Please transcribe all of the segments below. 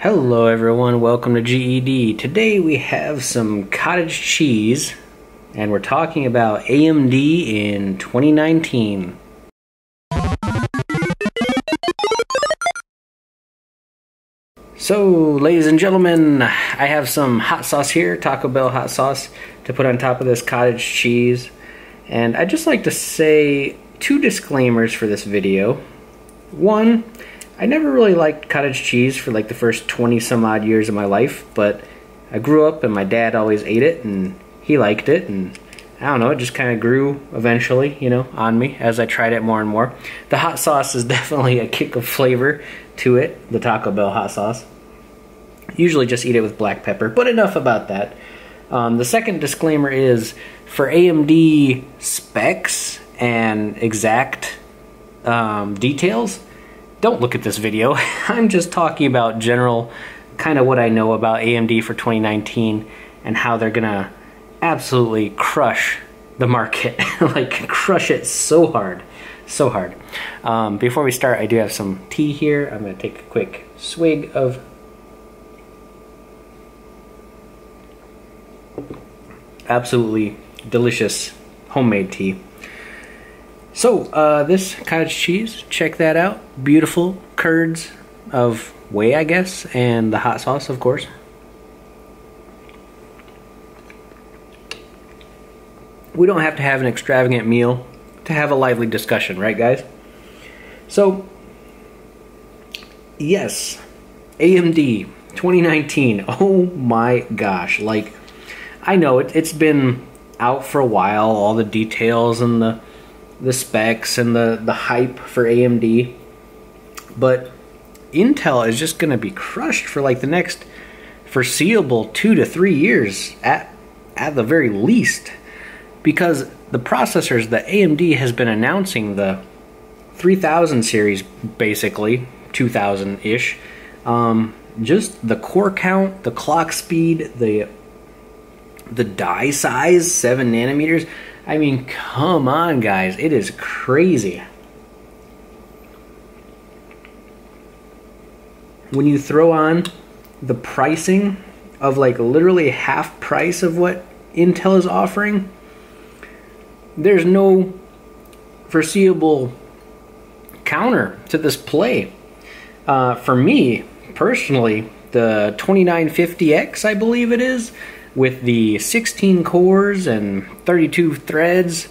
Hello everyone, welcome to GED. Today we have some cottage cheese and we're talking about AMD in 2019. So ladies and gentlemen, I have some hot sauce here, Taco Bell hot sauce, to put on top of this cottage cheese. And I'd just like to say two disclaimers for this video. One, I never really liked cottage cheese for like the first 20 some odd years of my life, but I grew up and my dad always ate it and he liked it, and I don't know, it just kind of grew eventually, you know, on me as I tried it more and more. The hot sauce is definitely a kick of flavor to it, the Taco Bell hot sauce. Usually just eat it with black pepper, but enough about that. The second disclaimer is for AMD specs and exact details, don't look at this video. I'm just talking about general, kind of what I know about AMD for 2019 and how they're gonna absolutely crush the market. Like crush it so hard, so hard. Before we start, I do have some tea here. I'm gonna take a quick swig of absolutely delicious homemade tea. So, this cottage cheese, check that out. Beautiful curds of whey, I guess, and the hot sauce, of course. We don't have to have an extravagant meal to have a lively discussion, right, guys? So, yes, AMD 2019. Oh my gosh, like, I know it's been out for a while, all the details and the specs and the hype for AMD, but Intel is just going to be crushed for like the next foreseeable 2 to 3 years at the very least, because the processors that AMD has been announcing, the 3000 series, basically 2000-ish, just the core count, the clock speed, the die size, 7 nanometers. I mean, come on, guys. It is crazy. When you throw on the pricing of like literally half price of what Intel is offering, there's no foreseeable counter to this play. For me, personally, the 2950X, I believe it is, with the 16 cores and 32 threads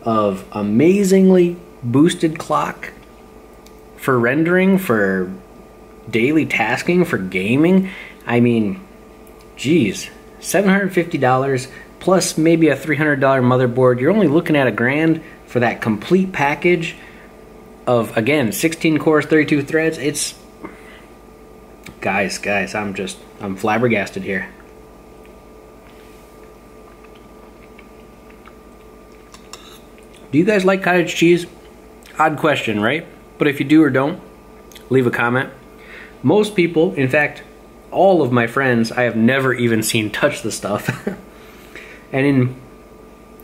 of amazingly boosted clock for rendering, for daily tasking, for gaming. I mean, geez, $750 plus maybe a $300 motherboard. You're only looking at $1,000 for that complete package of, again, 16 cores, 32 threads. It's, guys, I'm flabbergasted here. Do you guys like cottage cheese? Odd question, right? But if you do or don't, leave a comment. Most people, in fact, all of my friends, I have never even seen touch the stuff. And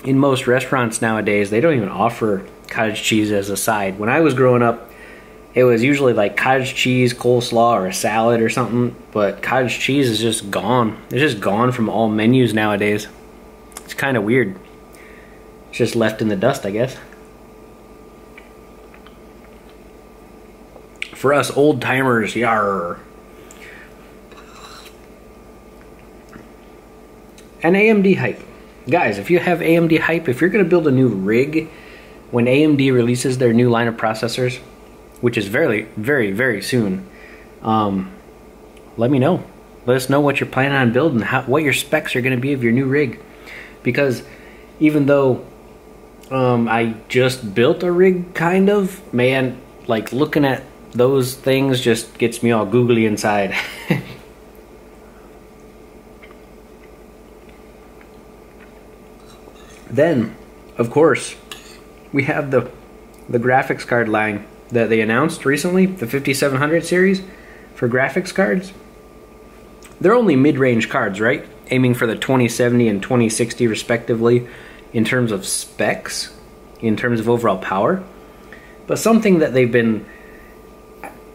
in most restaurants nowadays, they don't even offer cottage cheese as a side. When I was growing up, it was usually like cottage cheese, coleslaw, or a salad or something. But cottage cheese is just gone. It's just gone from all menus nowadays. It's kind of weird. It's just left in the dust, I guess. For us old timers, yarr. And AMD hype. Guys, if you have AMD hype, if you're going to build a new rig when AMD releases their new line of processors, which is very, very, very soon, let me know. Let us know what you're planning on building, what your specs are going to be of your new rig. Because even though I just built a rig, kind of, man, like looking at those things just gets me all googly inside. Then, of course, we have the graphics card line that they announced recently, the 5700 series for graphics cards. They're only mid-range cards, right? Aiming for the 2070 and 2060 respectively in terms of specs, in terms of overall power. But something that they've been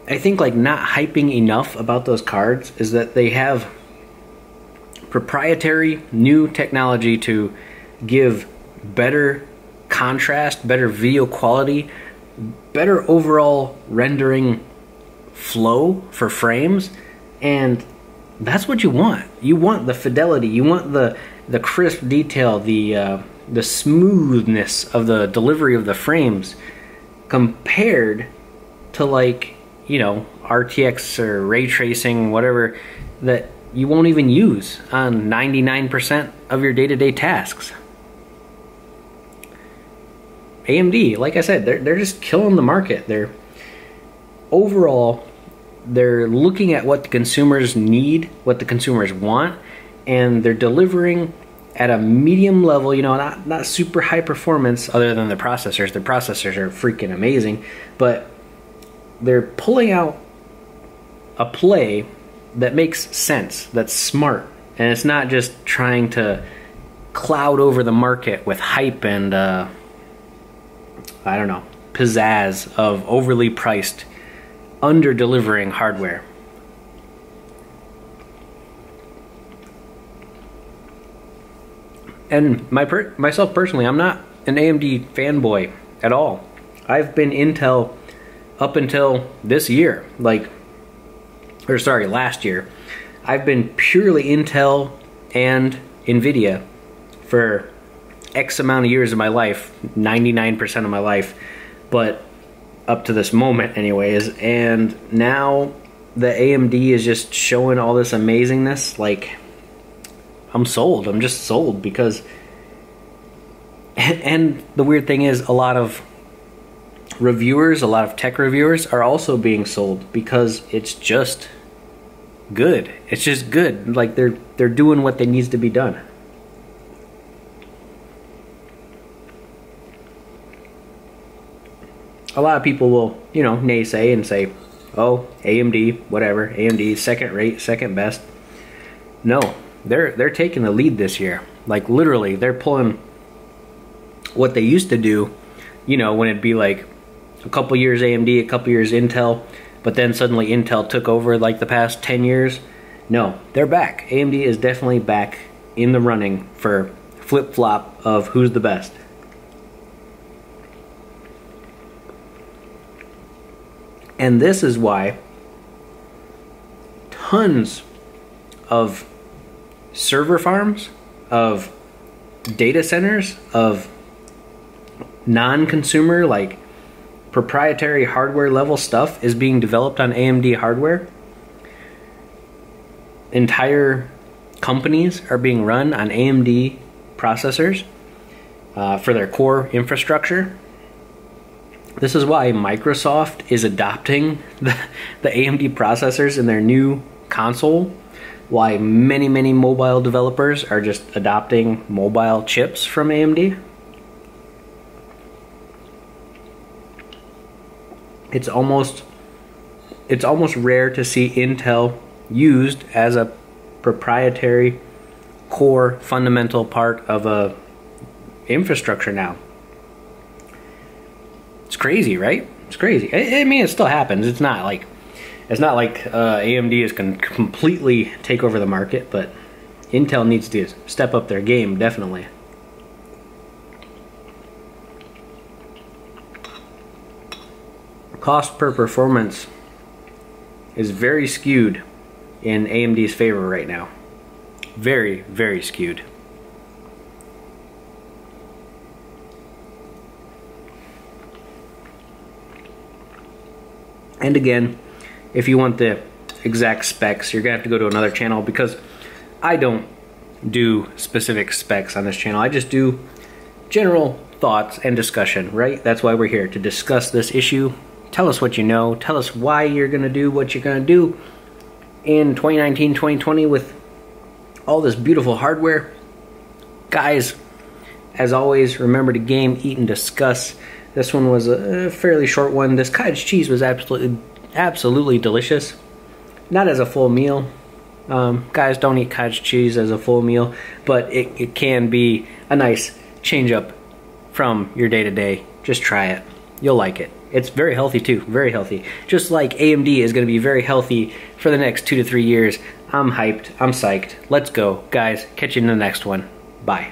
I think like not hyping enough about those cards is that they have proprietary new technology to give better contrast, better video quality, better overall rendering flow for frames, and that's what you want. You want the fidelity, you want the crisp detail, the smoothness of the delivery of the frames compared to, like, you know, RTX or ray tracing, whatever, that you won't even use on 99% of your day-to-day tasks. AMD, like I said, they're just killing the market. They're looking at what the consumers need, what the consumers want, and they're delivering at a medium level, you know, not super high performance other than the processors. The processors are freaking amazing, but they're pulling out a play that makes sense, that's smart, and it's not just trying to cloud over the market with hype and I don't know, pizzazz of overly priced, under-delivering hardware. And myself personally, I'm not an AMD fanboy at all. I've been Intel up until this year, last year. I've been purely Intel and Nvidia for X amount of years of my life, 99% of my life, but up to this moment anyways. And now the AMD is just showing all this amazingness. Like, I'm sold. I'm just sold because, and the weird thing is, a lot of reviewers, a lot of tech reviewers are also being sold because it's just good. It's just good. Like, they're doing what they needs to be done. A lot of people will, you know, naysay and say, oh, AMD, whatever, AMD, second rate, second best. No, they're taking the lead this year. Like, literally, they're pulling what they used to do, you know, when it'd be like a couple years AMD, a couple years Intel, but then suddenly Intel took over like the past 10 years. No, they're back. AMD is definitely back in the running for flip-flop of who's the best. And this is why tons of server farms, of data centers, of non-consumer, like proprietary hardware level stuff is being developed on AMD hardware. Entire companies are being run on AMD processors for their core infrastructure. This is why Microsoft is adopting the AMD processors in their new console. Why many mobile developers are just adopting mobile chips from AMD. It's almost rare to see Intel used as a proprietary core fundamental part of a infrastructure now. It's crazy, right? It's crazy. I mean, it still happens. It's not like AMD is going to completely take over the market, but Intel needs to step up their game, definitely. Cost per performance is very skewed in AMD's favor right now. Very skewed. And again, if you want the exact specs, you're gonna have to go to another channel, because I don't do specific specs on this channel. I just do general thoughts and discussion, right? That's why we're here, to discuss this issue. Tell us what you know. Tell us why you're gonna do what you're gonna do in 2019, 2020 with all this beautiful hardware. Guys, as always, remember to game, eat, and discuss. This one was a fairly short one. This cottage cheese was absolutely delicious. Not as a full meal. Guys, don't eat cottage cheese as a full meal, but it can be a nice change up from your day-to-day. Just try it. You'll like it. It's very healthy too, very healthy. Just like AMD is gonna be very healthy for the next 2 to 3 years. I'm hyped, I'm psyched. Let's go. Guys, catch you in the next one. Bye.